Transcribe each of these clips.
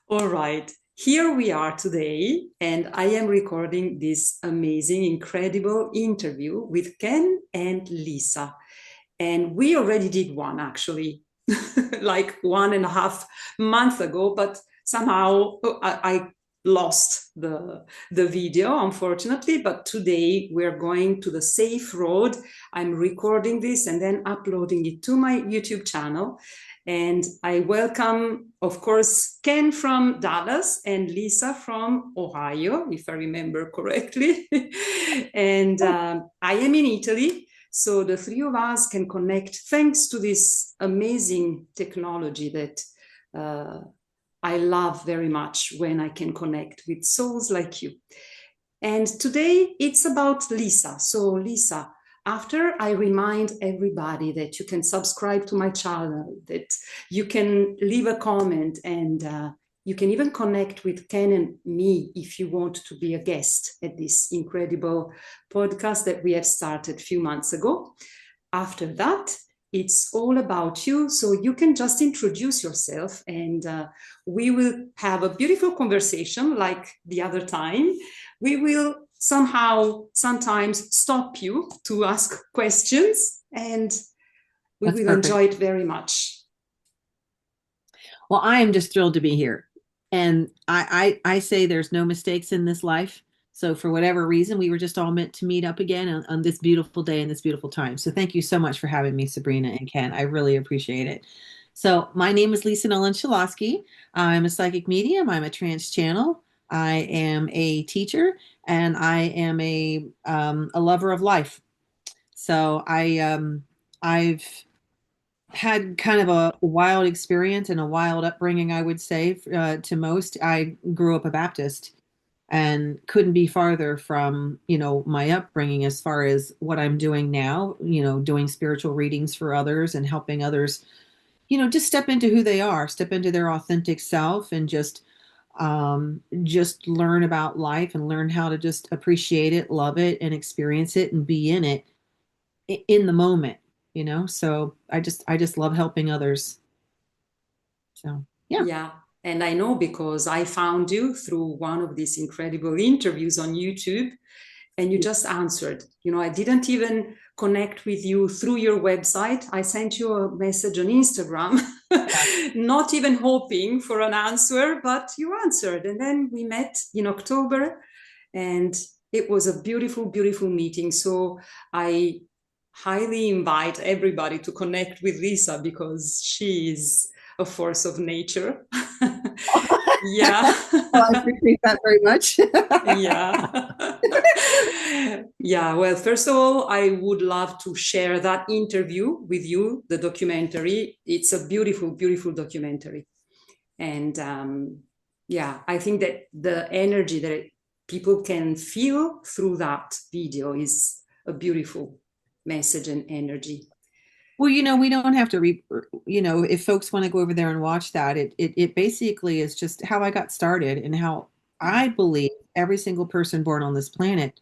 All right, here we are today, and I am recording this amazing, incredible interview with Ken and Lisa. And we already did one actually, like 1.5 months ago, but somehow I lost the video, unfortunately. But today we're going to the safe road. I'm recording this and then uploading it to my YouTube channel. And I welcome, of course, Ken from Dallas and Lisa from Ohio, if I remember correctly. And I am in Italy. So the three of us can connect thanks to this amazing technology that I love very much when I can connect with souls like you. And today it's about Lisa. So, Lisa, after I remind everybody that you can subscribe to my channel, that you can leave a comment, and you can even connect with Ken and me if you want to be a guest at this incredible podcast that we have started a few months ago. After that, it's all about you. So you can just introduce yourself, and we will have a beautiful conversation like the other time. We will somehow sometimes stop you to ask questions, and we That's will perfect. enjoy it very much. Well, I am just thrilled to be here. And I say there's no mistakes in this life. So for whatever reason, we were just all meant to meet up again on this beautiful day and this beautiful time. So thank you so much for having me, Sabrina and Ken. I really appreciate it. So my name is Lisa Noland Shalosky. I'm a psychic medium. I'm a trance channel. I am a teacher and I am a lover of life. So I've had kind of a wild experience and a wild upbringing, I would say, to most. I grew up a Baptist and couldn't be farther from, my upbringing as far as what I'm doing now, doing spiritual readings for others and helping others, just step into who they are, step into their authentic self and just learn about life and learn how to just appreciate it, love it, and experience it and be in it in the moment, so I just love helping others. So yeah. Yeah. And I know because I found you through one of these incredible interviews on YouTube, and you just answered. I didn't even connect with you through your website. I sent you a message on Instagram, not even hoping for an answer, but you answered. And then we met in October, and it was a beautiful, beautiful meeting. So I highly invite everybody to connect with Lisa because she is a force of nature. Yeah. Well, I appreciate that very much. Yeah. Yeah. Well, first of all, I would love to share that interview with you, the documentary. It's a beautiful, beautiful documentary. And yeah, I think that the energy that people can feel through that video is a beautiful message and energy. Well, we don't have to if folks want to go over there and watch that, it basically is just how I got started and how I believe every single person born on this planet,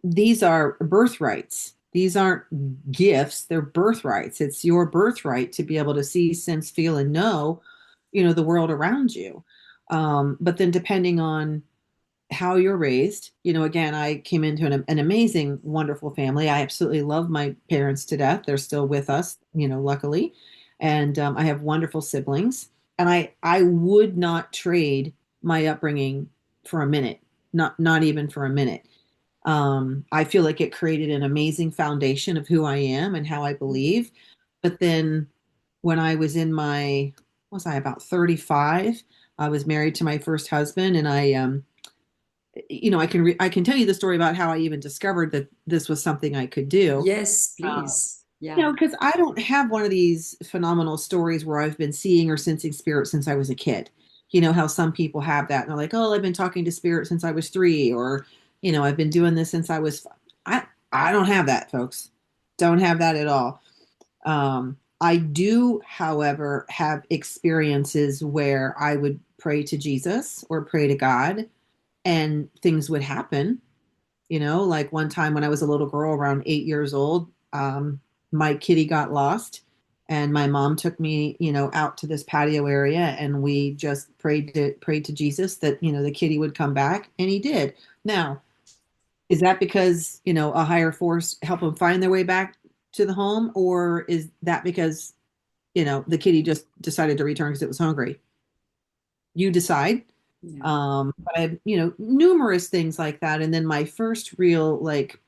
these are birthrights. These aren't gifts, they're birthrights. It's your birthright to be able to see, sense, feel, and know, the world around you. But then depending on how you're raised. Again, I came into an amazing, wonderful family. I absolutely love my parents to death. They're still with us, luckily. And I have wonderful siblings. And I would not trade my upbringing for a minute, not even for a minute. I feel like it created an amazing foundation of who I am and how I believe. But then when I was in my, what was I, about 35, I was married to my first husband, and I can tell you the story about how I even discovered that this was something I could do. Yes, Uh, please. Yeah. because I don't have one of these phenomenal stories where I've been seeing or sensing spirit since I was a kid. How some people have that, and they're like, "Oh, I've been talking to spirit since I was 3," or "I've been doing this since I was." I don't have that, folks. Don't have that at all. I do, however, have experiences where I would pray to Jesus or pray to God and things would happen. Like one time when I was a little girl around 8 years old, my kitty got lost And my mom took me, out to this patio area, and we just prayed to Jesus that, the kitty would come back, and he did. Now, is that because, a higher force helped them find their way back to the home, or is that because, the kitty just decided to return because it was hungry? You decide. Yeah. But I have, numerous things like that. And then my first real, like,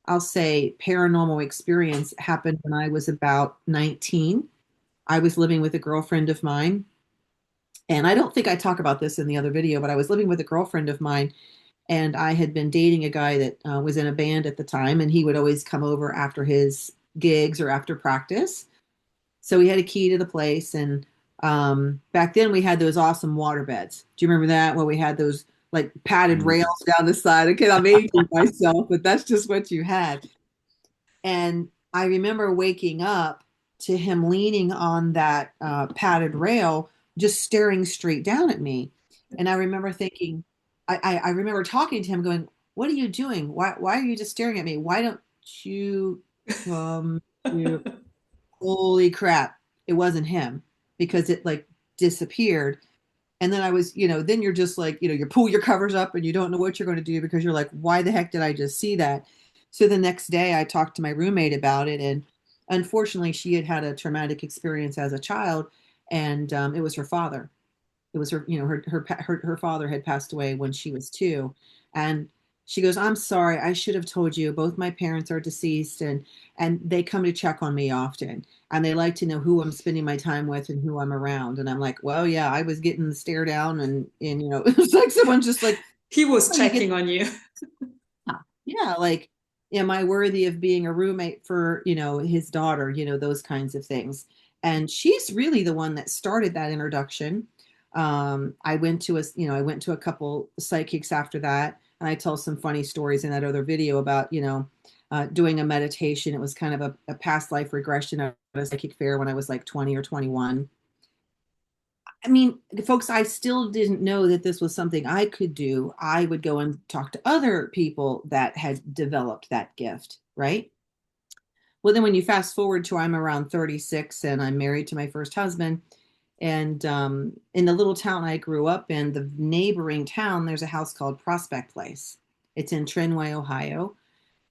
I'll say paranormal experience happened when I was about 19. I was living with a girlfriend of mine. And I don't think I talk about this in the other video, but I was living with a girlfriend of mine, and I had been dating a guy that was in a band at the time, and he would always come over after his gigs or after practice. So he had a key to the place, and back then we had those awesome water beds. Do you remember that? Where we had those like padded rails down the side. Okay, I'm aging myself, but that's just what you had. And I remember waking up to him leaning on that padded rail, just staring straight down at me. And I remember thinking, I remember talking to him, going, "What are you doing? Why are you just staring at me? Why don't you come here?" Holy crap! It wasn't him, because it like disappeared. And then I was, then you're just like, you pull your covers up and you don't know what you're going to do, because you're like, why the heck did I just see that? So the next day I talked to my roommate about it. And unfortunately, she had had a traumatic experience as a child. And it was her father. It was her, her father had passed away when she was 2. And she goes, "I'm sorry, I should have told you. Both my parents are deceased, and they come to check on me often. And they like to know who I'm spending my time with and who I'm around." And I'm like, well, yeah, I was getting the stare down, and it was like someone just like, He was "Oh, you get." checking on you. Yeah, like, am I worthy of being a roommate for, his daughter, those kinds of things. And she's really the one that started that introduction. I went to a couple psychics after that, and I tell some funny stories in that other video about, doing a meditation. It was kind of a past life regression at a psychic fair when I was like 20 or 21. I mean, folks, I still didn't know that this was something I could do. I would go and talk to other people that had developed that gift, right? Well, then when you fast forward to I'm around 36 and I'm married to my first husband, and in the little town I grew up in, the neighboring town, there's a house called Prospect Place. It's in Trinway, Ohio,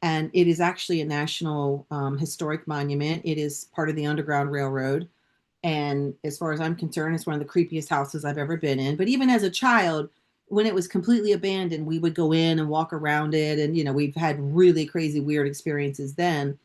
and it is actually a national historic monument. It is part of the Underground Railroad. And as far as I'm concerned, it's one of the creepiest houses I've ever been in. But even as a child, when it was completely abandoned, we would go in and walk around it. And, we've had really crazy, weird experiences then.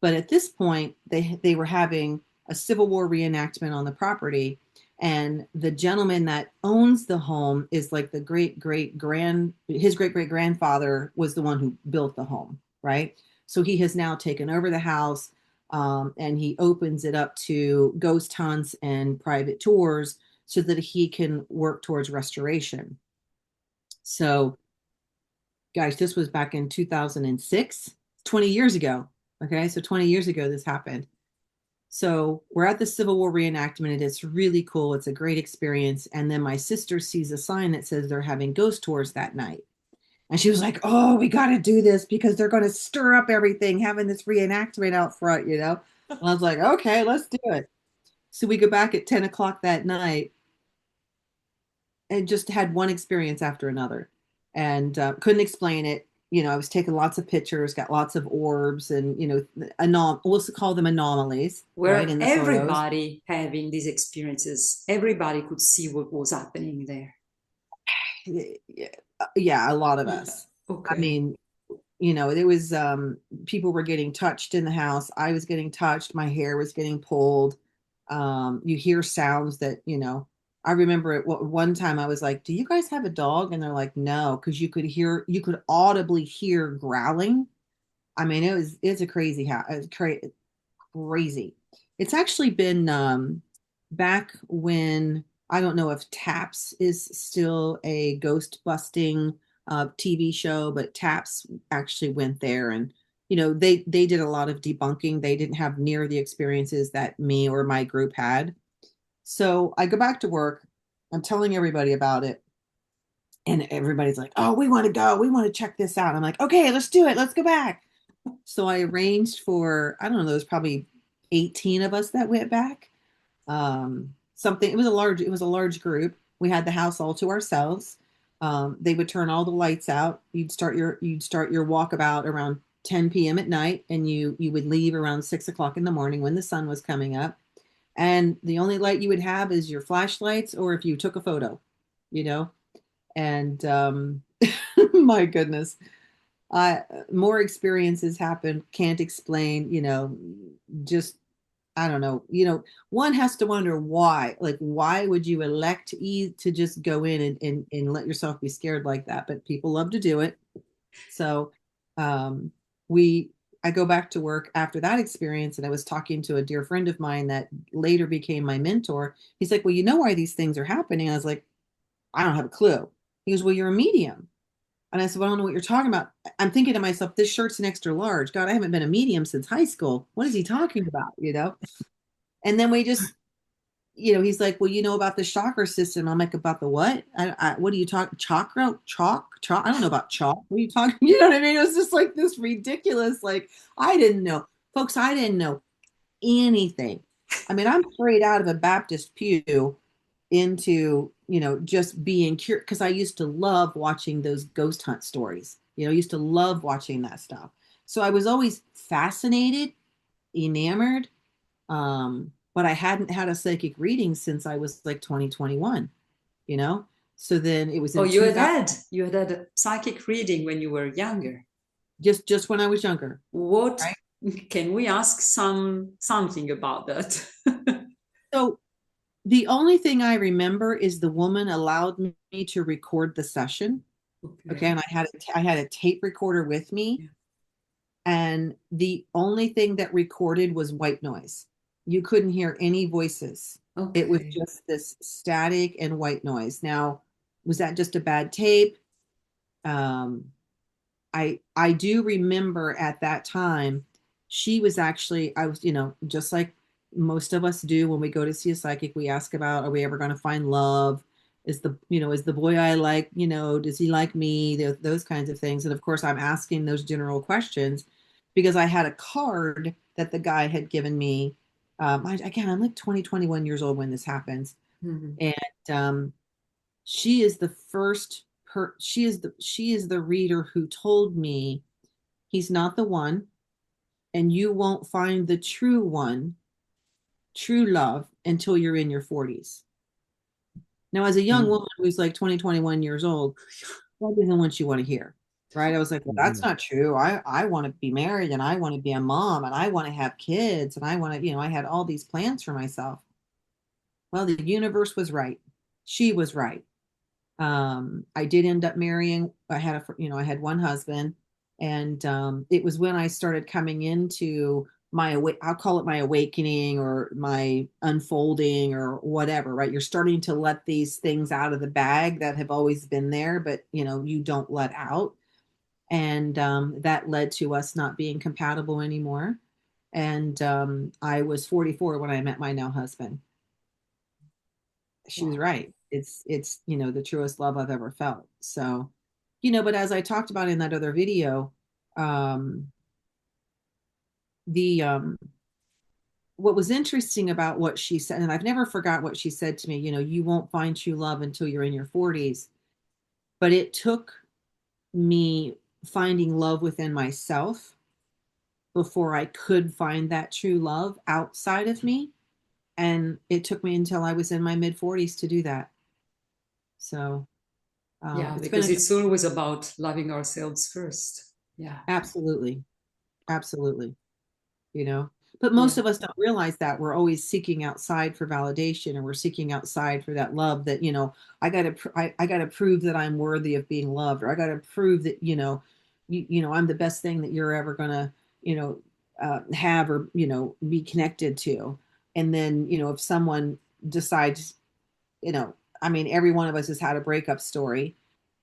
But at this point, they were having a Civil War reenactment on the property. And the gentleman that owns the home is like his great great grandfather was the one who built the home, right? So he has now taken over the house, and he opens it up to ghost hunts and private tours so that he can work towards restoration. So, guys, this was back in 2006, 20 years ago. Okay, so 20 years ago this happened. So we're at the Civil War reenactment, and it's really cool. It's a great experience. And then my sister sees a sign that says they're having ghost tours that night. And she was like, "Oh, we got to do this because they're going to stir up everything, having this reenactment out front." And I was like, "Okay, let's do it." So we go back at 10 o'clock that night, and just had one experience after another, and couldn't explain it. I was taking lots of pictures, got lots of orbs, and we'll call them anomalies, right, Where in the photos. everybody having these experiences, everybody could see what was happening there. Yeah, a lot of us. I Okay. mean, there was people were getting touched in the house. I was getting touched. My hair was getting pulled. You hear sounds that, I remember at one time I was like, "Do you guys have a dog?" And they're like, "No," because you could audibly hear growling. I mean, it's a crazy house. It's crazy. It's actually been back when, I don't know if Taps is still a ghost busting TV show, but Taps actually went there, and they did a lot of debunking. They didn't have near the experiences that me or my group had. So I go back to work. I'm telling everybody about it. And everybody's like, "Oh, we want to go. We want to check this out." I'm like, "Okay, let's do it. Let's go back." So I arranged for, I don't know, it was probably 18 of us that went back. Something, it was a large group. We had the house all to ourselves. They would turn all the lights out. You'd start your walkabout around 10 p.m. at night, and you would leave around 6 o'clock in the morning when the sun was coming up. And the only light you would have is your flashlights, or if you took a photo, you know. And my goodness, more experiences happen. Can't explain, just I don't know. One has to wonder why. Like, why would you elect to just go in and let yourself be scared like that? But people love to do it. So um, we I go back to work after that experience, and I was talking to a dear friend of mine that later became my mentor. He's like, "Well, you know why these things are happening?" I was like, "I don't have a clue." He goes, "Well, you're a medium." And I said, "Well, I don't know what you're talking about." I'm thinking to myself, this shirt's an extra large. God, I haven't been a medium since high school. What is he talking about? And then we just, he's like, "Well, you know about the chakra system." I'm like, "About the what? What are you talking? Chakra? Chalk? I don't know about chalk. What are you talking?" You know what I mean? It was just like this ridiculous, like, I didn't know. Folks, I didn't know anything. I mean, I'm straight out of a Baptist pew into, just being curious, because I used to love watching those ghost hunt stories. I used to love watching that stuff. So I was always fascinated, enamored, but I hadn't had a psychic reading since I was like 2021, you know? So then it was Oh, in 2000, you had had a psychic reading when you were younger. just when I was younger, What right? can we ask something about that? So the only thing I remember is the woman allowed me to record the session. Okay, Okay. and I had a tape recorder with me, Yeah. and the only thing that recorded was white noise. You couldn't hear any voices. It was Okay. just this static and white noise. Now, was that just a bad tape? Um, I do remember at that time, she was actually, I was, just like most of us do when we go to see a psychic, we ask about, are we ever going to find love? Is the boy I like, does he like me? Those kinds of things. And of course, I'm asking those general questions because I had a card that the guy had given me. Again, I'm like 20, 21 years old when this happens. Mhm. And she is the first she is the reader who told me he's not the one, and you won't find the true one, true love, until you're in your 40s. Now, as a young woman who's like 20, 21 years old, that isn't what you want to hear. Right. I was like, well, that's not true. I want to be married, and I want to be a mom, and I want to have kids, and I want to, I had all these plans for myself. Well, the universe was right. She was right. I did end up marrying. I had one husband, and it was when I started coming into I'll call it my awakening or my unfolding or whatever, right? You're starting to let these things out of the bag that have always been there, but you don't let out. And that led to us not being compatible anymore. And I was 44 when I met my now husband. She was Wow. right. It's the truest love I've ever felt. So, but as I talked about in that other video, um, the what was interesting about what she said, and I've never forgot what she said to me, you won't find true love until you're in your 40s. But it took me finding love within myself before I could find that true love outside of me. And it took me until I was in my mid 40s to do that. So Yeah, it's been because a it's always about loving ourselves first. Yeah. absolutely, absolutely, you know. But most Yeah. of us don't realize that we're always seeking outside for validation, and we're seeking outside for that love that, I got to prove that I'm worthy of being loved, or I got to prove that, I'm the best thing that you're ever going to, have, or, be connected to. And then, if someone decides, you know, I mean, every one of us has had a breakup story.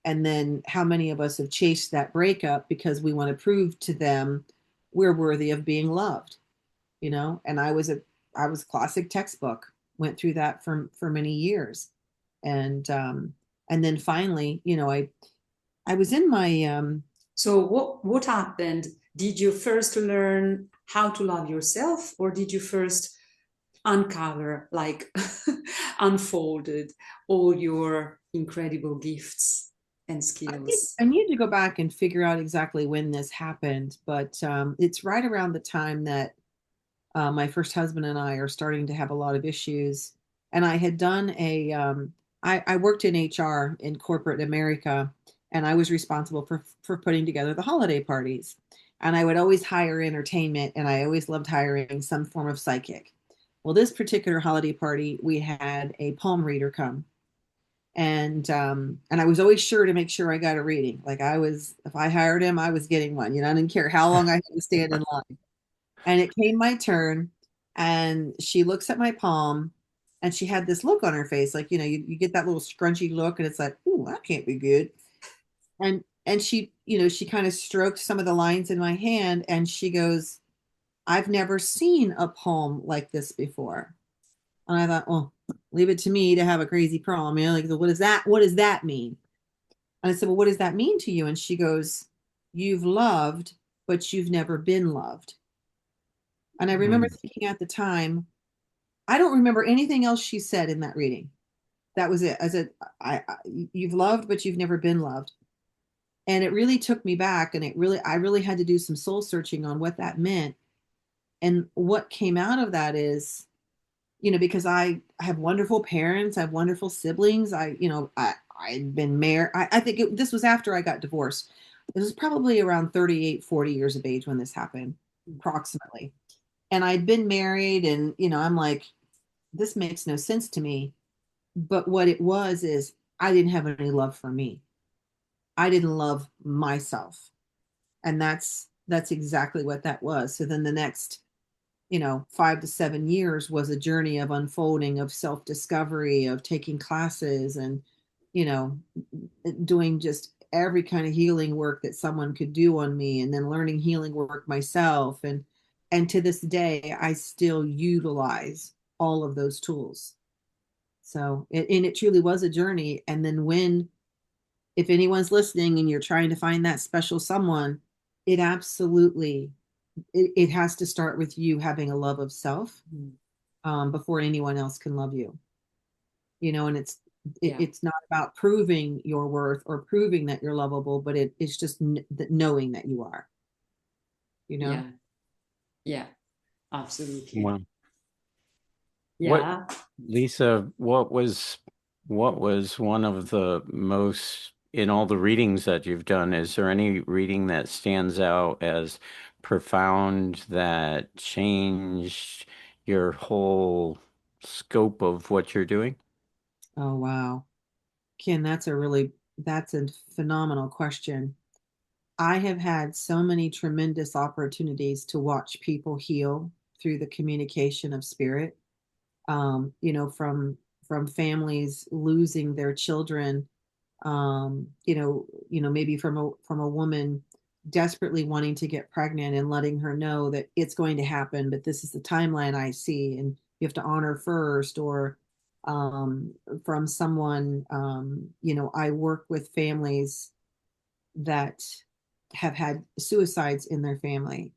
And then how many of us have chased that breakup because we want to prove to them we're worthy of being loved, And I was classic textbook, went through that for many years. And then finally, I was in my So what happened Did you first learn how to love yourself, or did you first uncover, like unfolded all your incredible gifts and skills? I need to go back and figure out exactly when this happened, but it's right around the time that my first husband and I are starting to have a lot of issues. And I had done I worked in HR in corporate America, and I was responsible for putting together the holiday parties. And I would always hire entertainment, and I always loved hiring some form of psychic. Well, this particular holiday party, we had a palm reader come, and I was always sure to make sure I got a reading. Like I was, if I hired him, I was getting one. You know, I didn't care how long I had to stand in line. And it came my turn, and she looks at my palm, and she had this look on her face, like, you get that little scrunchy look, and it's like, ooh, that can't be good. And she, she kind of stroked some of the lines in my hand, and she goes, I've never seen a palm like this before. And I thought, well, leave it to me to have a crazy palm. Like, what does that mean? And I said, well, what does that mean to you? And she goes, you've loved, but you've never been loved. And I remember thinking at the time, I don't remember anything else she said in that reading. That was it. I said, you've loved, but you've never been loved. And it really took me back. And I really had to do some soul searching on what that meant. And what came out of that is, because I have wonderful parents, I have wonderful siblings. I'd been married. I think this was after I got divorced. It was probably around 38, 40 years of age when this happened, approximately. And I'd been married, and, I'm like, this makes no sense to me. But what it was is I didn't have any love for me. I didn't love myself. And that's exactly what that was. So then the next, 5 to 7 years was a journey of unfolding, of self-discovery, of taking classes, and, you know, doing just every kind of healing work that someone could do on me, and then learning healing work myself. And to this day, I still utilize all of those tools. So it truly was a journey. And then if anyone's listening and you're trying to find that special someone, it absolutely, it has to start with you having a love of self, before anyone else can love you. And it's not about proving your worth or proving that you're lovable, but it's just knowing that you are. Yeah, absolutely. Wow. Yeah. Lisa, what was one of the most, in all the readings that you've done, is there any reading that stands out as profound, that changed your whole scope of what you're doing? Oh, wow. Ken, that's a phenomenal question. I have had so many tremendous opportunities to watch people heal through the communication of spirit. From families losing their children, maybe from a woman desperately wanting to get pregnant and letting her know that it's going to happen, but this is the timeline I see, and you have to honor first. Or from someone, I work with families that have had suicides in their family,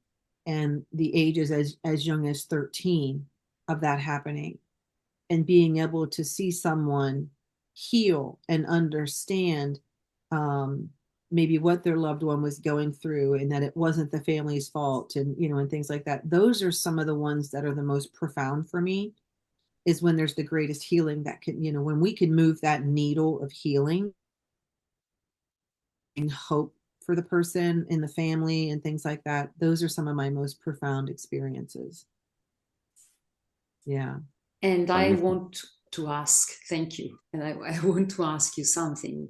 and the ages as young as 13 of that happening, and being able to see someone heal and understand, maybe what their loved one was going through, and that it wasn't the family's fault, and things like that. Those are some of the ones that are the most profound for me, is when there's the greatest healing that can, when we can move that needle of healing and hope for the person in the family and things like that. Those are some of my most profound experiences. Yeah. And I want to ask, thank you. And I want to ask you something.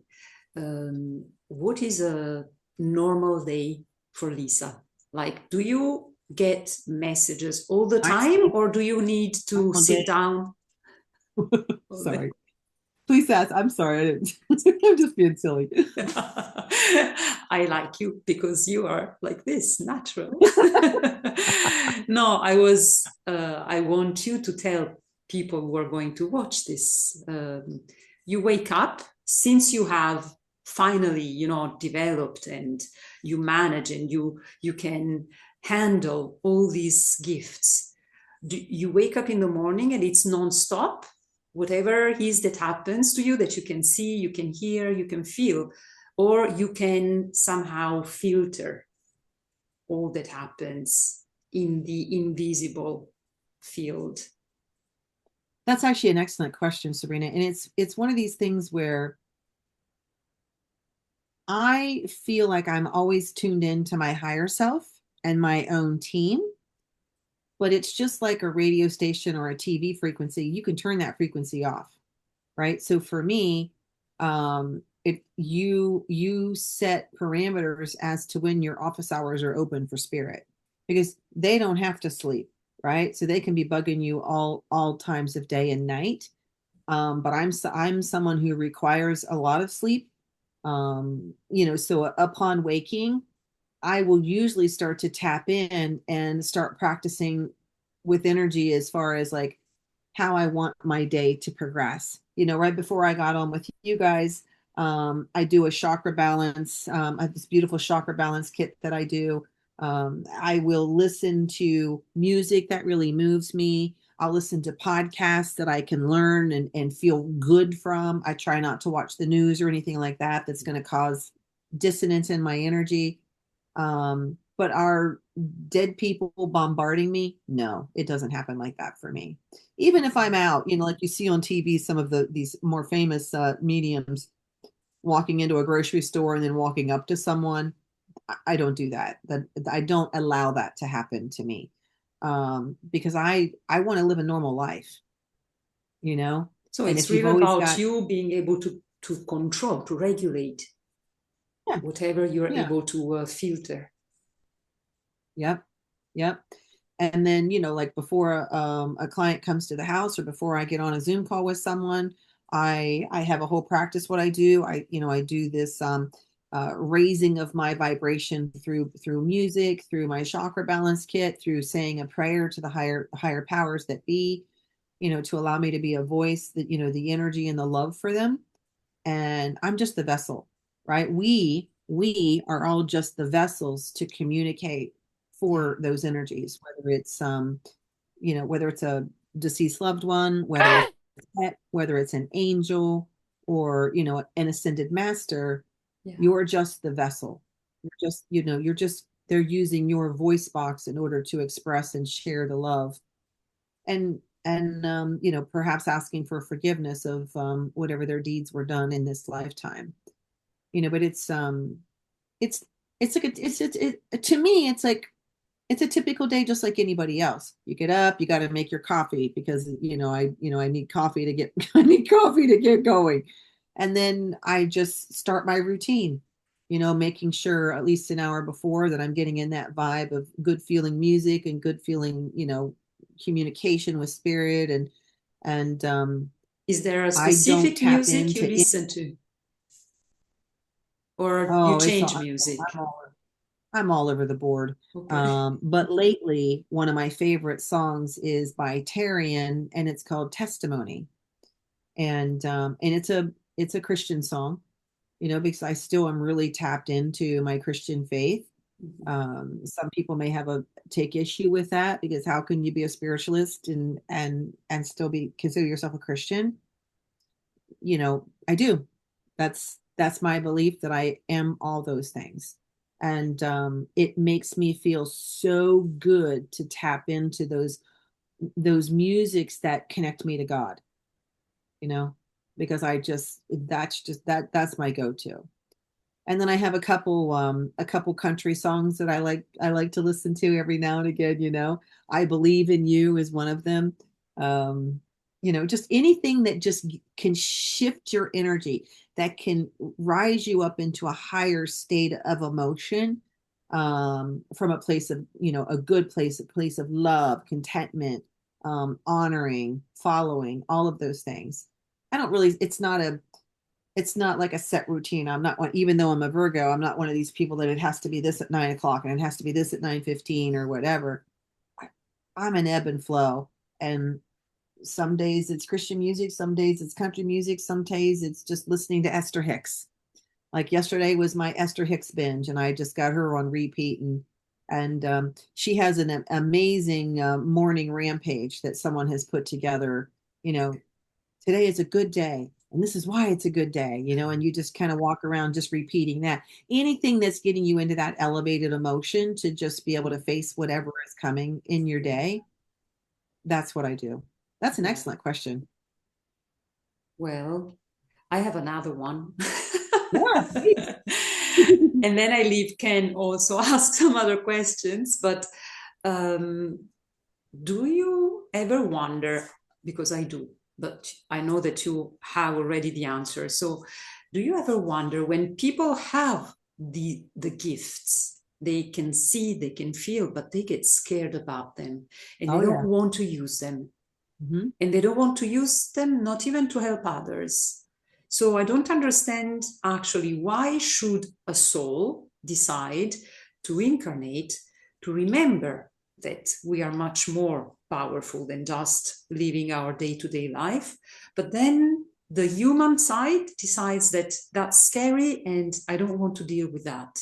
What is a normal day for Lisa? Like, do you get messages all the time, or do you need to sit down? Sorry. Please ask. I'm sorry. I didn't. I'm just being silly. I like you because you are like this, natural. No, I want you to tell people who are going to watch this. You wake up, since you have finally, developed, and you manage, and you can handle all these gifts. You wake up in the morning and it's non-stop, whatever it is that happens to you, that you can see, you can hear, you can feel, or you can somehow filter all that happens in the invisible field? That's actually an excellent question, Sabrina. And it's one of these things where I feel like I'm always tuned in to my higher self and my own team, but it's just like a radio station or a TV frequency. You can turn that frequency off, right? So for me, if you set parameters as to when your office hours are open for spirit, because they don't have to sleep, right? So they can be bugging you all times of day and night. But I'm someone who requires a lot of sleep. So upon waking, I will usually start to tap in and start practicing with energy as far as like how I want my day to progress. Right before I got on with you guys, I do a chakra balance. I have this beautiful chakra balance kit that I do. I will listen to music that really moves me. I'll listen to podcasts that I can learn and feel good from. I try not to watch the news or anything like that that's going to cause dissonance in my energy. But are dead people bombarding me? No, it doesn't happen like that for me. Even if I'm out, like you see on TV, some of these more famous mediums walking into a grocery store and then walking up to someone. I don't do that. That I don't allow that to happen to me, because I want to live a normal life, So And it's if you've really always about got, you being able to control, to regulate yeah, whatever you're yeah, able to filter. yep, yep. And then, like before a client comes to the house or before I get on a Zoom call with someone, I have a whole practice. What I do, I do this raising of my vibration through music, through my chakra balance kit, through saying a prayer to the higher powers that be, to allow me to be a voice that, the energy and the love for them. And I'm just the vessel, right? We are all just the vessels to communicate for those energies, whether it's a deceased loved one, whether it's a pet, whether it's an angel, or an ascended master. Yeah. You're just the vessel. You're just they're using your voice box in order to express and share the love, and perhaps asking for forgiveness of whatever their deeds were done in this lifetime. But it's like to me it's like it's a typical day just like anybody else. You get up, you got to make your coffee because I need coffee to get I need coffee to get going. And then I just start my routine, making sure at least an hour before that I'm getting in that vibe of good feeling music and good feeling, communication with spirit. And Is there a I don't specific tap music you into it. listen to, or you Oh, change music? I'm all over the board. Okay. But lately, one of my favorite songs is by Tarian, and it's called Testimony. And it's a Christian song, because I still am really tapped into my Christian faith. Some people may take issue with that because how can you be a spiritualist and still be consider yourself a Christian? I do. That's my belief that I am all those things. And it makes me feel so good to tap into those musics that connect me to God, because that's my go-to. And then I have a couple country songs that I like to listen to every now and again. I Believe in You is one of them. Just anything that just can shift your energy, that can rise you up into a higher state of emotion, from a place of, a good place, a place of love, contentment, honoring, following, all of those things. I don't really, it's not like a set routine. I'm not one, even though I'm a Virgo, I'm not one of these people that it has to be this at 9 o'clock and it has to be this at 9:15 or whatever. I'm an ebb and flow. And some days it's Christian music, some days it's country music, some days it's just listening to Esther Hicks. Like yesterday was my Esther Hicks binge, and I just got her on repeat. And she has an amazing morning rampage that someone has put together. You know, today is a good day, and this is why it's a good day. You know, and you just kind of walk around just repeating that. Anything that's getting you into that elevated emotion to just be able to face whatever is coming in your day. That's what I do. That's an excellent question. Well, I have another one. Yeah, please. And then I leave Ken also ask some other questions. But do you ever wonder, because I do, but I know that you have already the answer. So do you ever wonder when people have the gifts, they can see, they can feel, but they get scared about them and they Oh, don't yeah. want to use them. Mm-hmm. And they don't want to use them, not even to help others. So I don't understand actually why should a soul decide to incarnate to remember that we are much more powerful than just living our day-to-day life. But then the human side decides that that's scary and I don't want to deal with that.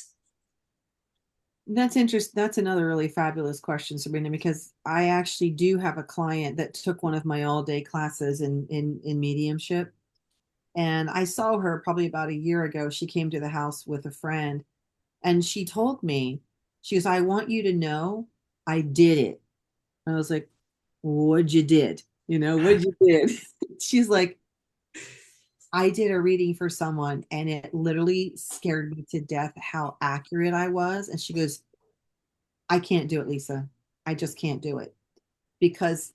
That's interesting. That's another really fabulous question, Sabrina, because I actually do have a client that took one of my all-day classes in mediumship. And I saw her probably about a year ago. She came to the house with a friend, and she told me, she goes, I want you to know I did it. I was like, what'd you did? You know, what'd you did? She's like, I did a reading for someone and it literally scared me to death how accurate I was. And she goes, I can't do it, Lisa. I just can't do it because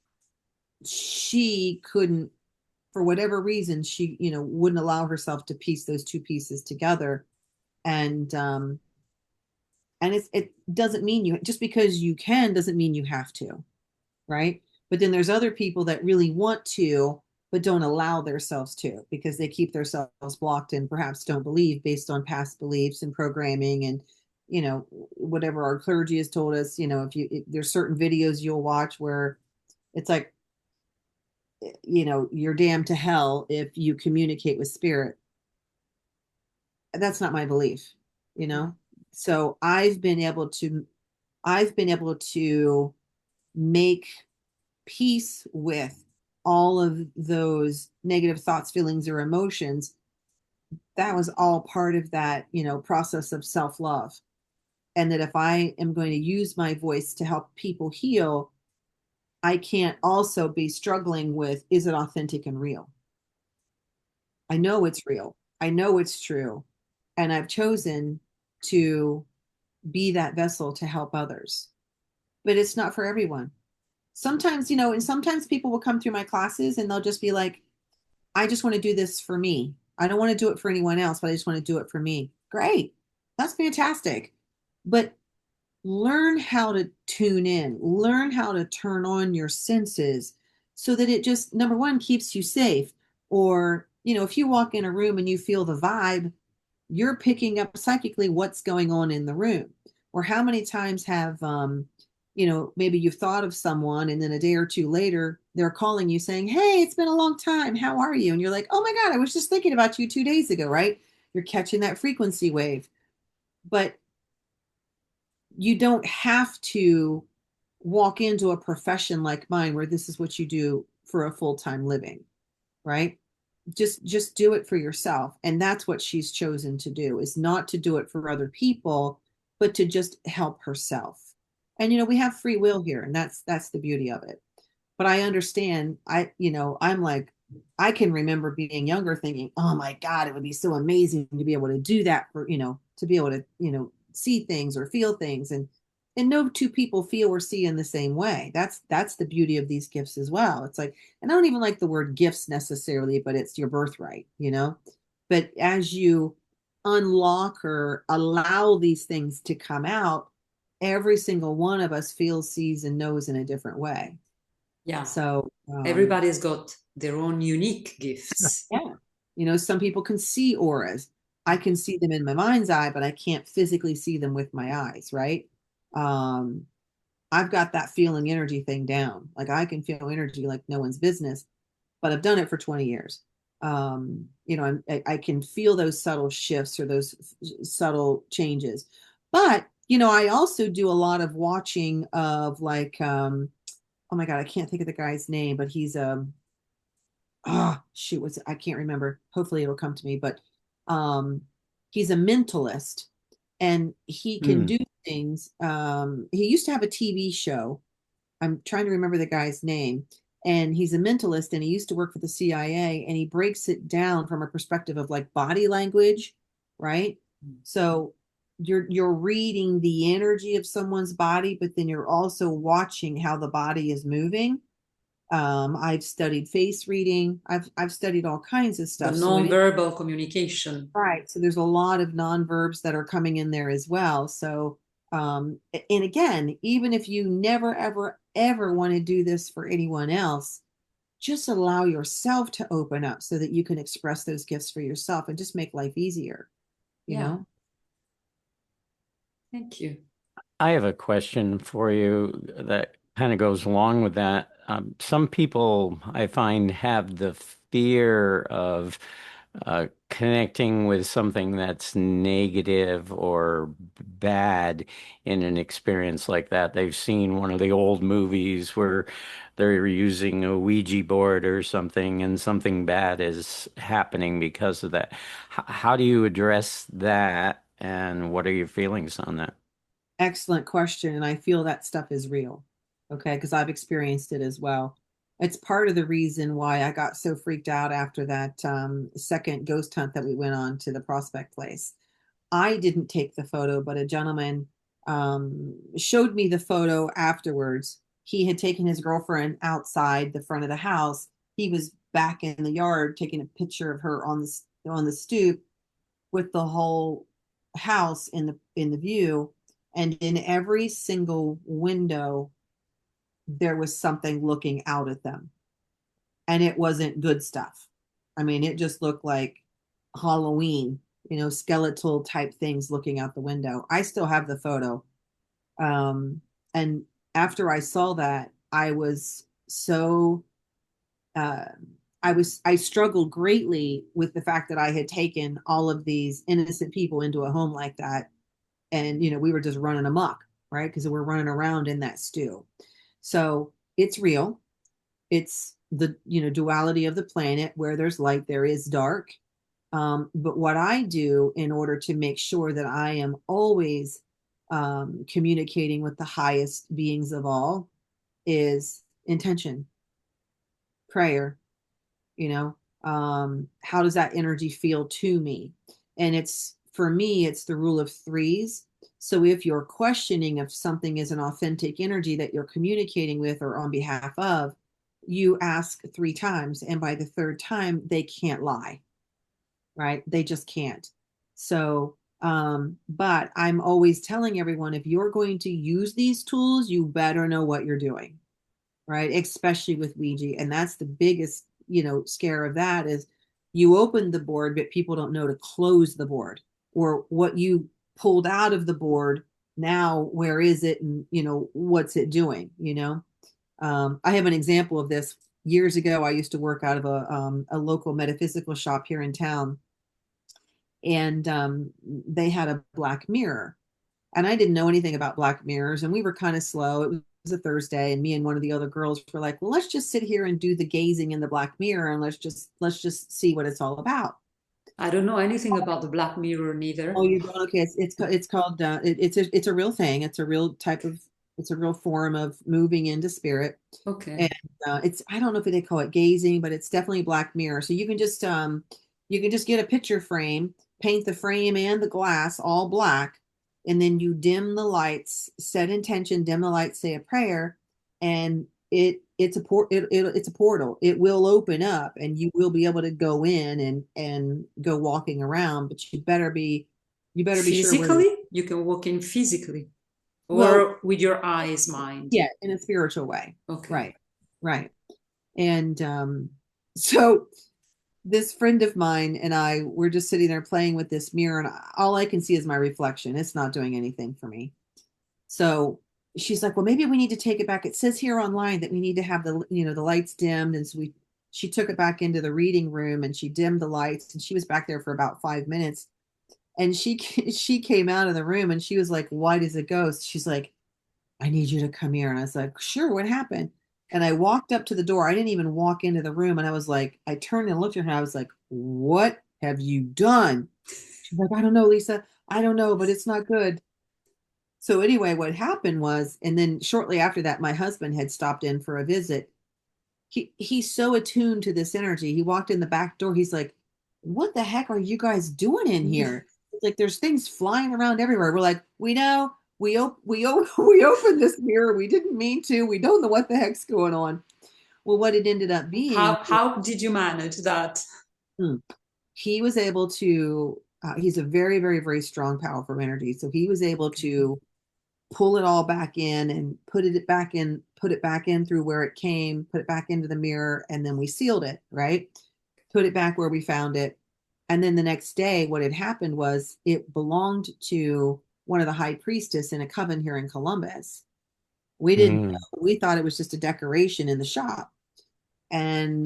she couldn't, for whatever reason, she, wouldn't allow herself to piece those two pieces together. And it doesn't mean you, just because you can doesn't mean you have to, right? But then there's other people that really want to, but don't allow themselves to because they keep themselves blocked and perhaps don't believe based on past beliefs and programming and whatever our clergy has told us. If there's certain videos you'll watch where it's like, you're damned to hell if you communicate with spirit. That's not my belief. So I've been able to make peace with all of those negative thoughts, feelings, or emotions. That was all part of that, process of self-love. And that if I am going to use my voice to help people heal, I can't also be struggling with, is it authentic and real? I know it's real. I know it's true. And I've chosen to be that vessel to help others. But it's not for everyone. Sometimes, and sometimes people will come through my classes and they'll just be like, I just want to do this for me. I don't want to do it for anyone else, but I just want to do it for me. Great. That's fantastic. But learn how to tune in, learn how to turn on your senses so that it just, number one, keeps you safe. Or, if you walk in a room and you feel the vibe, you're picking up psychically what's going on in the room. Or how many times have, maybe you've thought of someone and then a day or two later, they're calling you saying, hey, it's been a long time. How are you? And you're like, oh my God, I was just thinking about you 2 days ago, right? You're catching that frequency wave. But you don't have to walk into a profession like mine where this is what you do for a full-time living, right? Just do it for yourself. And that's what she's chosen to do, is not to do it for other people, but to just help herself. And we have free will here, and that's the beauty of it. But I understand, I'm like, I can remember being younger thinking, oh my God, it would be so amazing to be able to do that for, to be able to, see things or feel things. And no two people feel or see in the same way. That's the beauty of these gifts as well. It's like, and I don't even like the word gifts necessarily, but it's your birthright. But as you unlock or allow these things to come out, every single one of us feels, sees, and knows in a different way. Yeah. So everybody's got their own unique gifts. Yeah. Some people can see auras. I can see them in my mind's eye, but I can't physically see them with my eyes, right? I've got that feeling energy thing down. Like I can feel energy like no one's business, but I've done it for 20 years. You know, I can feel those subtle shifts or those subtle changes. But, you know, I also do a lot of watching of like, oh my God, I can't think of the guy's name, but he's, shoot, I can't remember. Hopefully it'll come to me, but he's a mentalist and he can do things. He used to have a TV show. I'm trying to remember the guy's name. And he's a mentalist and he used to work for the CIA, and he breaks it down from a perspective of like body language, right? So you're reading the energy of someone's body, but then you're also watching how the body is moving. I've studied face reading. I've studied all kinds of The stuff. non-verbal communication. Right. So there's a lot of non-verbs that are coming in there as well. So, and again, even if you never, ever, ever want to do this for anyone else, just allow yourself to open up so that you can express those gifts for yourself and just make life easier, you know? Thank you. I have a question for you that kind of goes along with that. Some people I find have the fear of connecting with something that's negative or bad in an experience like that. They've seen one of the old movies where they're using a Ouija board or something and something bad is happening because of that. How do you address that, and what are your feelings on that? Excellent question. And I feel that stuff is real. Okay. Because I've experienced it as well. It's part of the reason why I got so freaked out after that second ghost hunt that we went on to the Prospect place. I didn't take the photo, but a gentleman showed me the photo afterwards. He had taken his girlfriend outside the front of the house. He was back in the yard taking a picture of her on the stoop with the whole house in the view. And in every single window, there was something looking out at them. And it wasn't good stuff. I mean, it just looked like Halloween, you know, skeletal type things looking out the window. I still have the photo. And after I saw that, I was so, uh, I struggled greatly with the fact that I had taken all of these innocent people into a home like that. And, you know, we were just running amok, right? Because we're running around in that stew. So it's real. It's the, you know, duality of the planet. Where there's light, there is dark. But what I do in order to make sure that I am always communicating with the highest beings of all is intention, prayer, you know, how does that energy feel to me? And it's, for me, it's the rule of threes. So if you're questioning if something is an authentic energy that you're communicating with or on behalf of, you ask 3 times, and by the third time they can't lie, right? They just can't. So but I'm always telling everyone, if you're going to use these tools, you better know what you're doing, right? Especially with Ouija. And that's the biggest, you know, scare of that is you open the board, but people don't know to close the board, or what you pulled out of the board. Now, where is it? And, you know, what's it doing? You know, I have an example of this. Years ago, I used to work out of a local metaphysical shop here in town, and they had a black mirror. And I didn't know anything about black mirrors, and we were kind of slow. It was a Thursday, and me and one of the other girls were like, well, let's just sit here and do the gazing in the black mirror, and let's just see what it's all about. I don't know anything about the Black Mirror neither. Oh, you don't? Okay, it's called it's a real thing. It's a real type of, it's a real form of moving into spirit. Okay. And it's, I don't know if they call it gazing, but it's definitely black mirror. So you can just get a picture frame, paint the frame and the glass all black, and then you dim the lights, set intention, dim the lights, say a prayer, and it's a portal. It will open up, and you will be able to go in and go walking around. But you better be sure where Physically, you can walk in physically, or well, with your eyes, mind. yeah, in a spiritual way. Okay. Right. And so this friend of mine and I were just sitting there playing with this mirror, and all I can see is my reflection. It's not doing anything for me. So she's like, well, maybe we need to take it back. It says here online that we need to have the, you know, the lights dimmed. And so we she took it back into the reading room and she dimmed the lights, and she was back there for about 5 minutes. And she came out of the room and she was like white as a ghost. She's like, I need you to come here. And I was like, sure, what happened? And I walked up to the door. I didn't even walk into the room. And I was like, I turned and looked at her and I was like, what have you done? She's like, I don't know, Lisa. I don't know, but it's not good. So anyway, what happened was, and then shortly after that, my husband had stopped in for a visit. He's so attuned to this energy. He walked in the back door. He's like, what the heck are you guys doing in here? It's like there's things flying around everywhere. We're like, we know. We opened this mirror. We didn't mean to. We don't know what the heck's going on. Well, what it ended up being. How did you manage that? He was able to. He's a very, very, very strong, powerful energy. So he was able to pull it all back in and put it back in through where it came, put it back into the mirror, and then we sealed it, right? Put it back where we found it. And then the next day, what had happened was it belonged to one of the high priestess in a coven here in Columbus. We didn't know. We thought it was just a decoration in the shop. And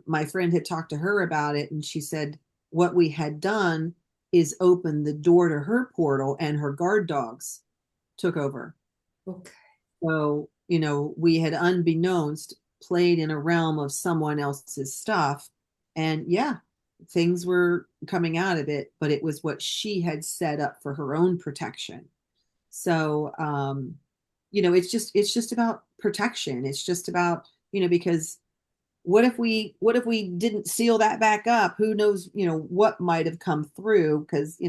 my friend had talked to her about it, and she said what we had done is open the door to her portal, and her guard dogs took over. Okay. So, we had unbeknownst played in a realm of someone else's stuff. And yeah, things were coming out of it, but it was what she had set up for her own protection. So, it's just about protection. It's just about, because what if we didn't seal that back up? Who knows, what might have come through? Because,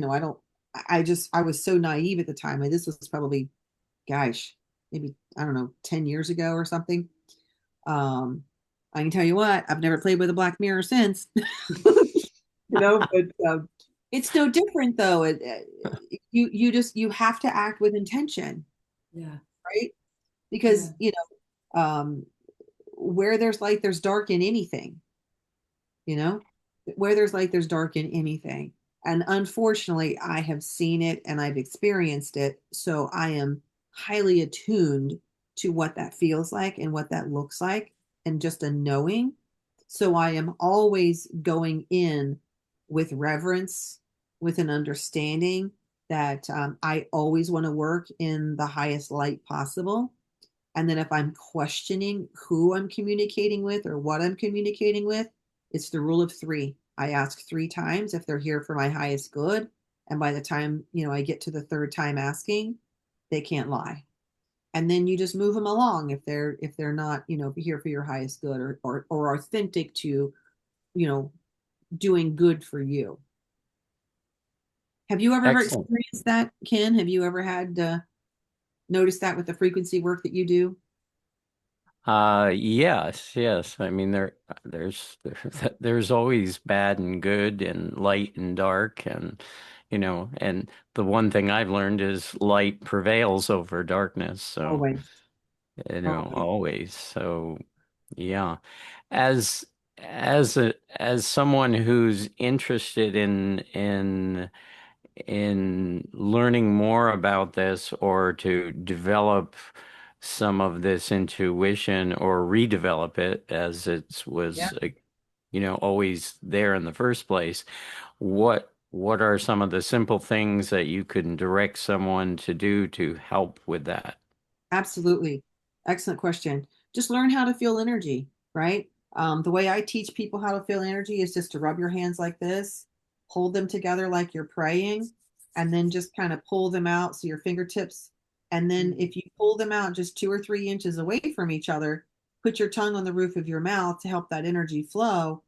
I was so naive at the time. And this was probably, gosh, maybe, I don't know, 10 years ago or something. I can tell you what, I've never played with a black mirror since. But it's no different though. You have to act with intention. Yeah. Right? Because, where there's light, there's dark in anything. Where there's light, there's dark in anything. And unfortunately, I have seen it and I've experienced it. So I am highly attuned to what that feels like and what that looks like, and just a knowing. So I am always going in with reverence, with an understanding that I always want to work in the highest light possible. And then if I'm questioning who I'm communicating with or what I'm communicating with, it's the rule of three. I ask 3 times if they're here for my highest good. And by the time, I get to the 3rd time asking, they can't lie. And then you just move them along if they're not, here for your highest good or authentic to, doing good for you. Have you ever experienced that, Ken? Have you ever had noticed that with the frequency work that you do? Yes. I mean, there's always bad and good and light and dark, and and the one thing I've learned is light prevails over darkness. So Always. always. So yeah, as as someone who's interested in learning more about this, or to develop some of this intuition or redevelop it as it was, always there in the first place. What are some of the simple things that you can direct someone to do to help with that? Absolutely. Excellent question. Just learn how to feel energy, right? The way I teach people how to feel energy is just to rub your hands like this, hold them together like you're praying, and then just kind of pull them out so your fingertips. And then if you pull them out just 2 or 3 inches away from each other, put your tongue on the roof of your mouth to help that energy flow.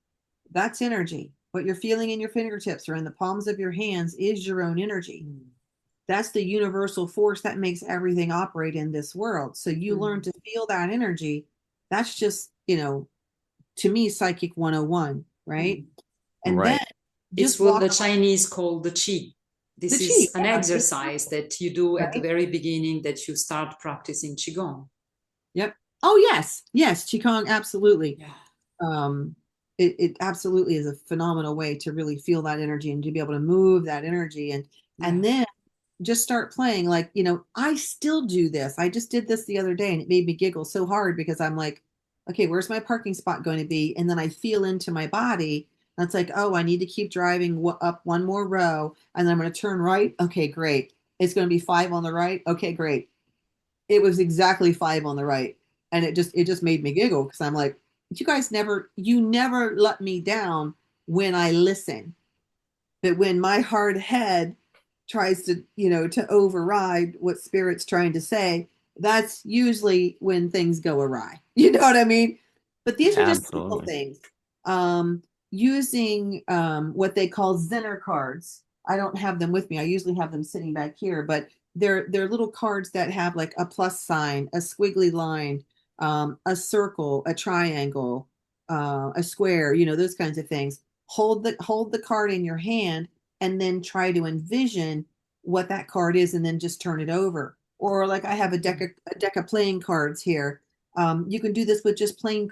That's energy. What you're feeling in your fingertips or in the palms of your hands is your own energy. That's the universal force that makes everything operate in this world. So you learn to feel that energy. That's just, to me, psychic 101, right? And Right. then it's what the Chinese call the qi. This is an exercise that you do at the very beginning, that you start practicing qigong. Yep. Oh, yes. Yes. Qigong. Absolutely. Yeah. It absolutely is a phenomenal way to really feel that energy and to be able to move that energy. And then just start playing. Like, I still do this. I just did this the other day and it made me giggle so hard because I'm like, okay, where's my parking spot going to be? And then I feel into my body. And it's like, oh, I need to keep driving up one more row. And then I'm going to turn right. Okay, great. It's going to be 5 on the right. Okay, great. It was exactly 5 on the right. And it just made me giggle because I'm like, you never let me down when I listen. But when my hard head tries to, to override what spirit's trying to say, that's usually when things go awry. You know what I mean? But these are just simple Absolutely. things. Using what they call Zenner cards. I don't have them with me. I usually have them sitting back here, but they're little cards that have like a plus sign, a squiggly line, a circle, a triangle, a square, those kinds of things. Hold the card in your hand and then try to envision what that card is and then just turn it over. Or like I have a deck of playing cards here. You can do this with just playing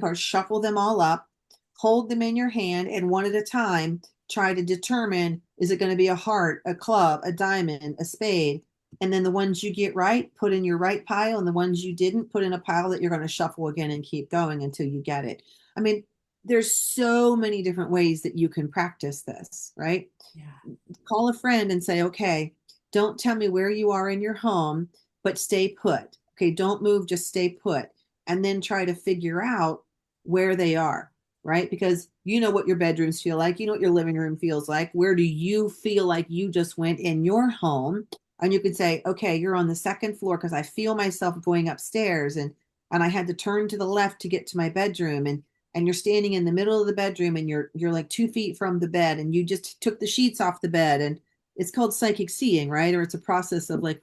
cards. Shuffle them all up, hold them in your hand, and one at a time try to determine, is it going to be a heart, a club, a diamond, a spade? And then the ones you get right, put in your right pile, and the ones you didn't, put in a pile that you're going to shuffle again and keep going until you get it. I mean, there's so many different ways that you can practice this, right? Yeah. Call a friend and say, okay, don't tell me where you are in your home, but stay put. Okay, don't move, just stay put. And then try to figure out where they are, right? Because you know what your bedrooms feel like, you know what your living room feels like. Where do you feel like you just went in your home? And you can say, okay, you're on the second floor because I feel myself going upstairs and I had to turn to the left to get to my bedroom, and you're standing in the middle of the bedroom and you're like 2 feet from the bed and you just took the sheets off the bed. And it's called psychic seeing, right? Or it's a process of like,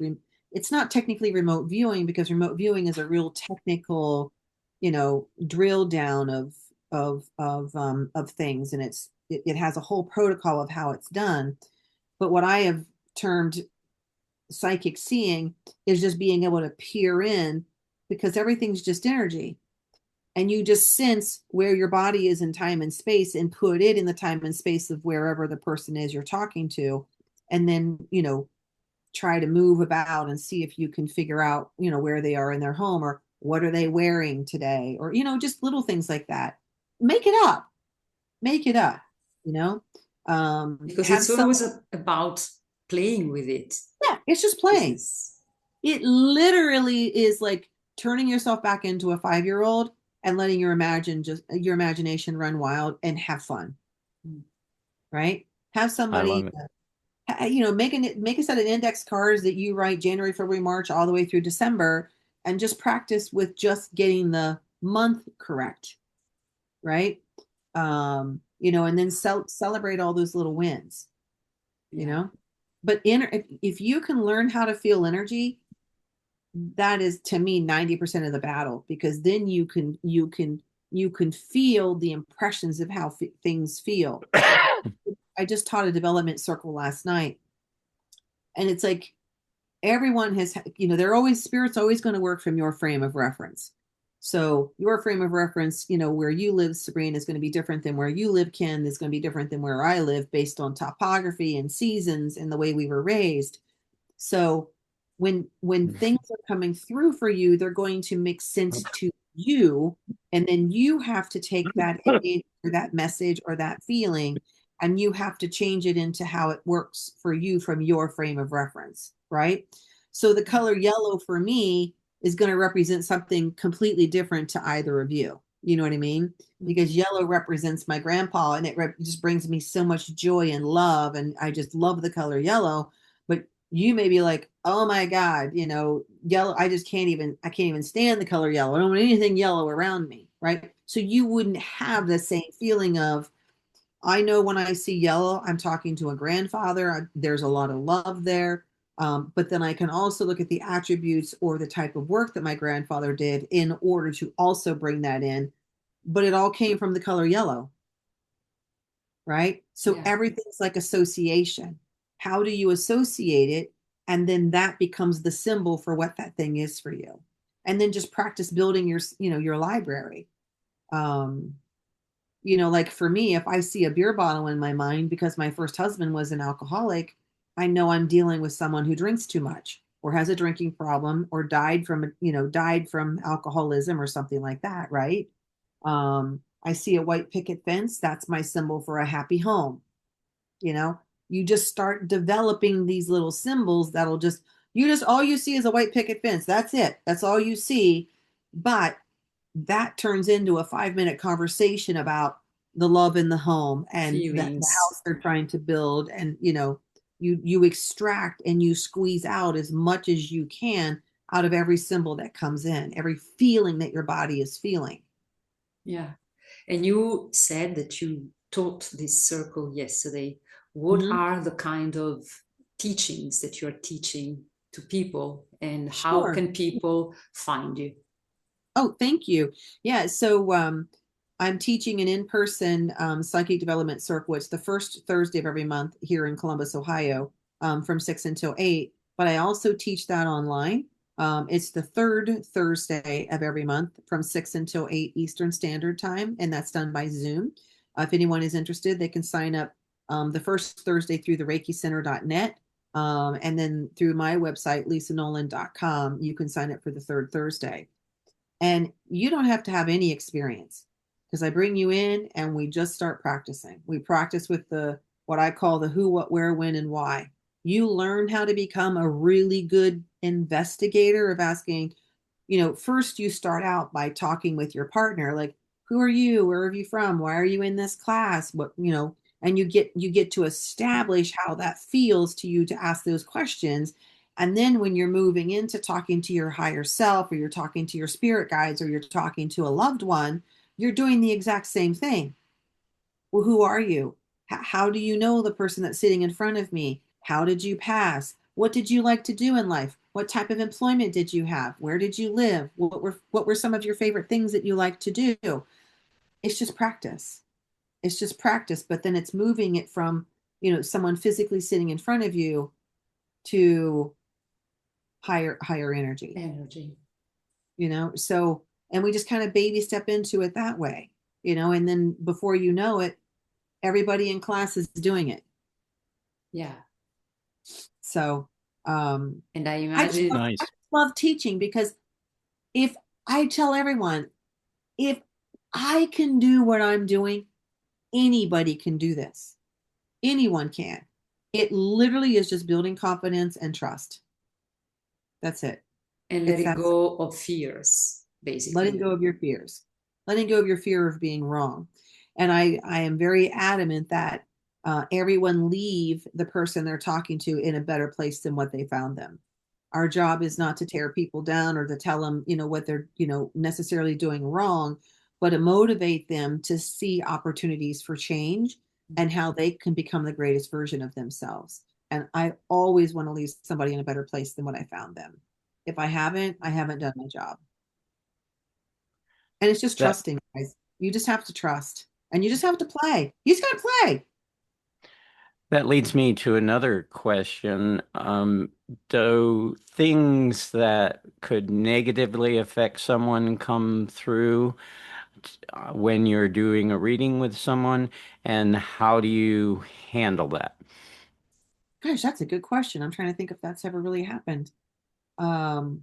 it's not technically remote viewing because remote viewing is a real technical, drill down of things. And it has a whole protocol of how it's done. But what I have termed psychic seeing is just being able to peer in, because everything's just energy, and you just sense where your body is in time and space and put it in the time and space of wherever the person is you're talking to, and then try to move about and see if you can figure out where they are in their home, or what are they wearing today, or just little things like that. Make it up, make it up, Because have it's some. always about playing with it. Yeah, it's just playing. It literally is like turning yourself back into a 5-year-old and letting your imagination run wild and have fun. Right? Have I somebody, love it. make a set of index cards that you write January, February, March, all the way through December, and just practice with just getting the month correct. Right? And then celebrate all those little wins. But if you can learn how to feel energy, that is to me 90% of the battle, because then you can feel the impressions of how things feel. I just taught a development circle last night, and it's like everyone has, spirit's always going to work from your frame of reference. So your frame of reference, where you live, Sabrina, is going to be different than where you live, Ken, is going to be different than where I live, based on topography and seasons and the way we were raised. So when things are coming through for you, they're going to make sense to you, and then you have to take that image or that message or that feeling, and you have to change it into how it works for you from your frame of reference, right? So the color yellow for me is going to represent something completely different to either of you. You know what I mean? Because yellow represents my grandpa, and it just brings me so much joy and love, and I just love the color yellow. But you may be like, oh my God, yellow, I can't even stand the color yellow. I don't want anything yellow around me, right? So you wouldn't have the same feeling of, I know when I see yellow, I'm talking to a grandfather. There's a lot of love there. But then I can also look at the attributes or the type of work that my grandfather did in order to also bring that in. But it all came from the color yellow, right? So everything's like association. How do you associate it? And then that becomes the symbol for what that thing is for you. And then just practice building your library. Like for me, if I see a beer bottle in my mind because my first husband was an alcoholic, I know I'm dealing with someone who drinks too much. or has a drinking problem or died from alcoholism or something like that, right? I see a white picket fence, that's my symbol for a happy home. You just start developing these little symbols that'll all you see is a white picket fence. That's it. That's all you see. But that turns into a 5-minute conversation about the love in the home and the house they're trying to build. And, you extract and you squeeze out as much as you can out of every symbol that comes in, every feeling that your body is feeling. Yeah. And you said that you taught this circle yesterday. What are the kind of teachings that you're teaching to people, and how can people find you? Oh, thank you. Yeah. So I'm teaching an in-person psychic development circle. It's the first Thursday of every month here in Columbus, Ohio, from 6 until 8. But I also teach that online. It's the third Thursday of every month from 6 until 8 Eastern Standard Time, and that's done by Zoom. If anyone is interested, they can sign up the first Thursday through the ReikiCenter.net. And then through my website, lisanoland.com, you can sign up for the third Thursday. And you don't have to have any experience, because I bring you in and we just start practicing. We practice with what I call the who, what, where, when, and why. You learn how to become a really good investigator of asking, first you start out by talking with your partner, like, who are you? Where are you from? Why are you in this class? And you get to establish how that feels to you to ask those questions. And then when you're moving into talking to your higher self, or you're talking to your spirit guides, or you're talking to a loved one, you're doing the exact same thing. Well, who are you? How do you know the person that's sitting in front of me? How did you pass? What did you like to do in life? What type of employment did you have? Where did you live? What were some of your favorite things that you like to do? It's just practice. It's just practice, but then it's moving it from, someone physically sitting in front of you to higher energy. So, and we just kind of baby step into it that way, and then before you know it, everybody in class is doing it. Yeah. So, and I imagine I just love teaching, because if I tell everyone, if I can do what I'm doing, anybody can do this. Anyone can. It literally is just building confidence and trust. That's it. And letting go of fears, basically. Letting go of your fears. Letting go of your fear of being wrong. And I am very adamant that everyone leave the person they're talking to in a better place than what they found them. Our job is not to tear people down or to tell them, what they're, necessarily doing wrong, but to motivate them to see opportunities for change and how they can become the greatest version of themselves. And I always want to leave somebody in a better place than when I found them. If I haven't done my job. And it's just trusting, guys. You just have to trust, and you just have to play. You just got to play. That leads me to another question. Do things that could negatively affect someone come through when you're doing a reading with someone, and how do you handle that? Gosh, that's a good question. I'm trying to think if that's ever really happened. That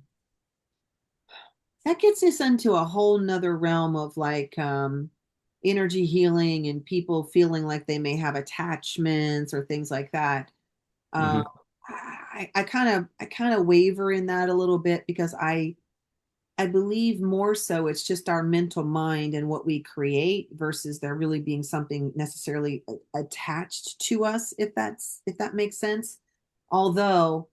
gets us into a whole nother realm of energy healing and people feeling like they may have attachments or things like that. Mm-hmm. I kind of waver in that a little bit, because I believe more so it's just our mental mind and what we create versus there really being something necessarily attached to us, if that makes sense. Although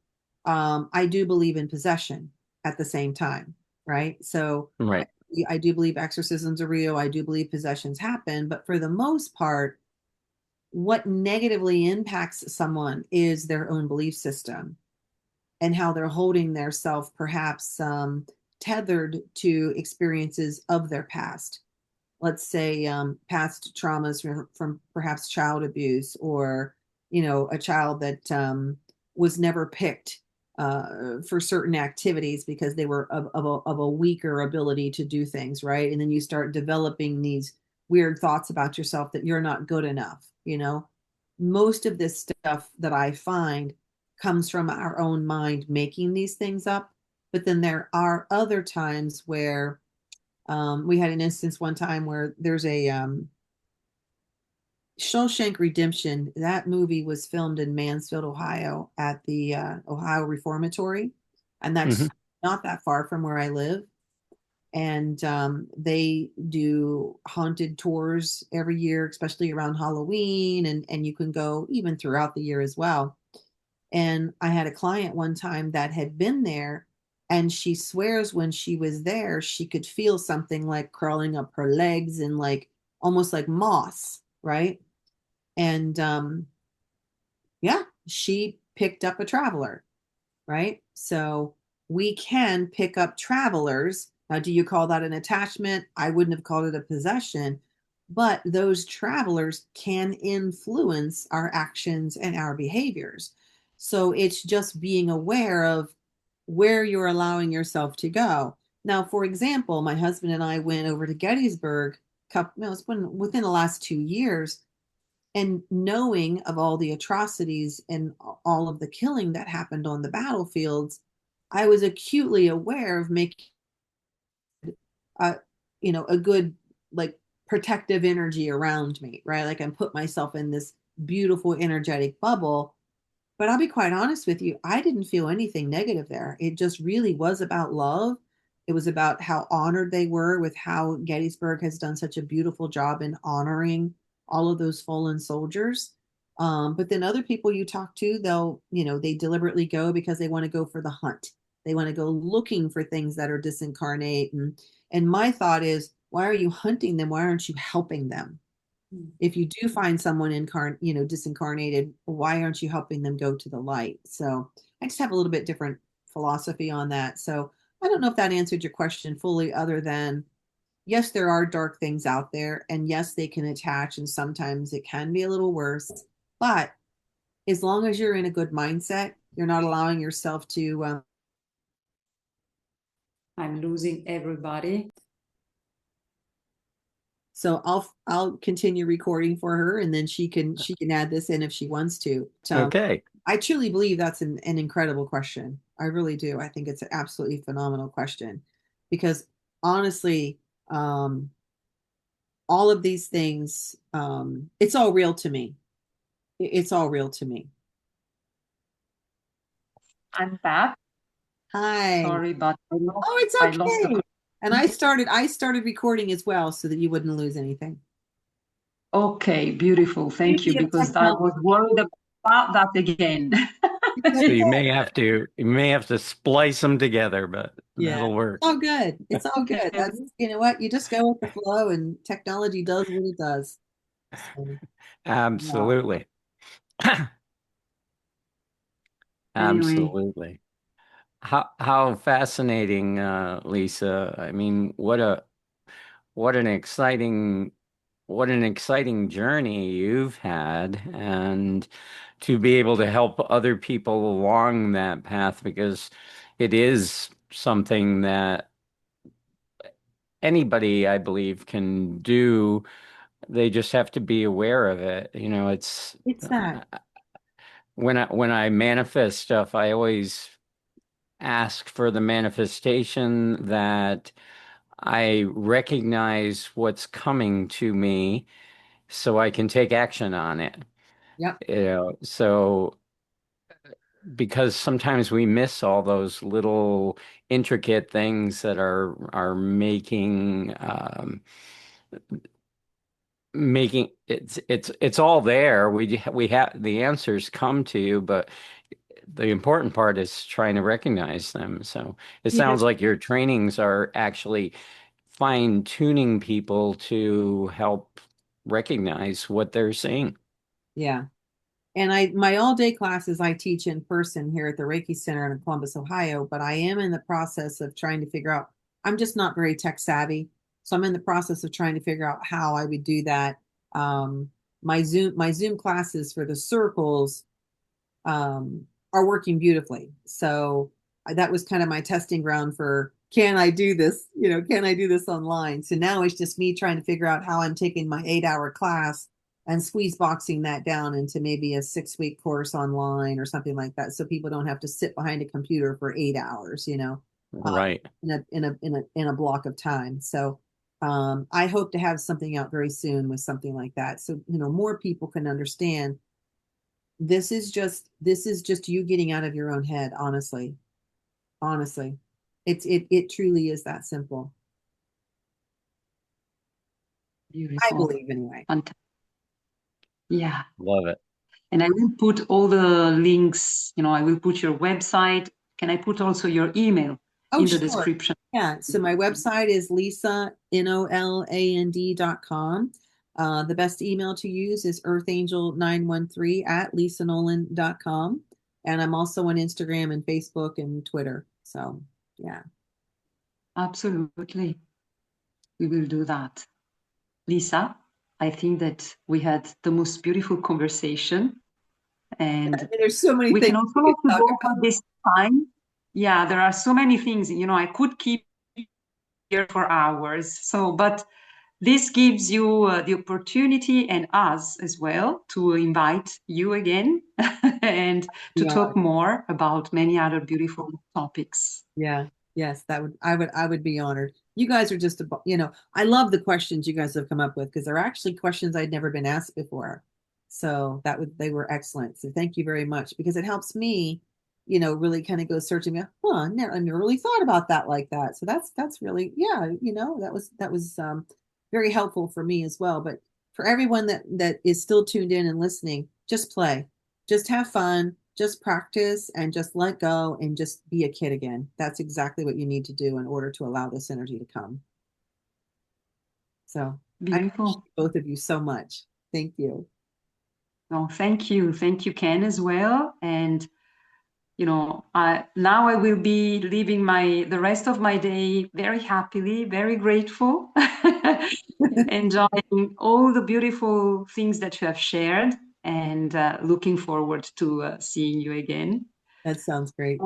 I do believe in possession at the same time, right? So right. I do believe exorcisms are real. I do believe possessions happen, but for the most part, what negatively impacts someone is their own belief system and how they're holding their self perhaps tethered to experiences of their past. Let's say past traumas from perhaps child abuse, or a child that was never picked for certain activities because they were of a weaker ability to do things, right? And then you start developing these weird thoughts about yourself that you're not good enough. Most of this stuff that I find comes from our own mind making these things up. But then there are other times where we had an instance one time where there's a Shawshank Redemption. That movie was filmed in Mansfield, Ohio at the Ohio Reformatory. And that's not that far from where I live. And they do haunted tours every year, especially around Halloween, and you can go even throughout the year as well. And I had a client one time that had been there, and she swears when she was there, she could feel something like crawling up her legs and like almost like moss, right? And yeah, she picked up a traveler, right? So we can pick up travelers. Now, do you call that an attachment? I wouldn't have called it a possession, but those travelers can influence our actions and our behaviors. So it's just being aware of where you're allowing yourself to go. Now, for example, my husband and I went over to Gettysburg, no, it's been within the last 2 years, and knowing of all the atrocities and all of the killing that happened on the battlefields, I was acutely aware of making a, a good, like, protective energy around me, right? Like, I put myself in this beautiful energetic bubble. But I'll be quite honest with you, I didn't feel anything negative there. It just really was about love. It was about how honored they were with how Gettysburg has done such a beautiful job in honoring all of those fallen soldiers. But then other people you talk to, they deliberately go because they want to go for the hunt. They want to go looking for things that are disincarnate. And my thought is, why are you hunting them? Why aren't you helping them? If you do find someone disincarnated, why aren't you helping them go to the light? So I just have a little bit different philosophy on that. So I don't know if that answered your question fully, other than yes, there are dark things out there, and yes, they can attach, and sometimes it can be a little worse. But as long as you're in a good mindset, you're not allowing yourself to. I'm losing everybody. So I'll continue recording for her, and then she can add this in if she wants to. Okay. I truly believe that's an incredible question. I really do. I think it's an absolutely phenomenal question, because honestly, all of these things, it's all real to me. It's all real to me. I'm back. Hi. Sorry, but oh, it's okay. I lost the... And I started recording as well so that you wouldn't lose anything. Okay, beautiful. Thank you, because I was worried about that again. So you may have to splice them together, but that'll work. It's all good. It's all good. That's, you know what, you just go with the flow, and technology does what it does. So, absolutely. Absolutely. How fascinating, Lisa. I mean, what an exciting journey you've had, and to be able to help other people along that path, because it is something that anybody, I believe, can do. They just have to be aware of it. It's that. When I manifest stuff, I always ask for the manifestation that I recognize what's coming to me so I can take action on it. Yep. So because sometimes we miss all those little intricate things that are making it's all there. We have the answers come to you, but the important part is trying to recognize them. So it sounds like your trainings are actually fine-tuning people to help recognize what they're seeing. Yeah. And my all-day classes I teach in person here at the Reiki Center in Columbus, Ohio, but I am in the process of trying to figure out, I'm just not very tech savvy. So I'm in the process of trying to figure out how I would do that. My Zoom classes for the circles are working beautifully. So that was kind of my testing ground for, can I do this? Can I do this online? So now it's just me trying to figure out how I'm taking my 8-hour class and squeeze boxing that down into maybe a 6-week course online or something like that, so people don't have to sit behind a computer for 8 hours, Right. in a block of time. So I hope to have something out very soon with something like that, so more people can understand this is just you getting out of your own head. Honestly, it truly is that simple. Beautiful. I believe, anyway. Fantastic. Yeah. Love it. And I will put all the links, I will put your website. Can I put also your email in the description? Yeah. So my website is lisanoland.com. The best email to use is earthangel913@lisanoland.com. And I'm also on Instagram and Facebook and Twitter. So, yeah. Absolutely. We will do that. Lisa, I think that we had the most beautiful conversation. And there's so many we things can also go for this time. Yeah, there are so many things, I could keep here for hours. So, but this gives you the opportunity, and us as well, to invite you again and to talk more about many other beautiful topics. Yeah. Yes, I would be honored. You guys are just, I love the questions you guys have come up with, because they're actually questions I'd never been asked before. So they were excellent. So thank you very much, because it helps me, really kind of go searching. I never really thought about that like that. So that's really, that was very helpful for me as well. But for everyone that is still tuned in and listening, just play, just have fun, just practice, and just let go and just be a kid again. That's exactly what you need to do in order to allow this energy to come. So beautiful. I appreciate both of you so much. Thank you. No, thank you. Thank you, Ken, as well. And now I will be living the rest of my day very happily, very grateful, enjoying all the beautiful things that you have shared, and looking forward to seeing you again. That sounds great.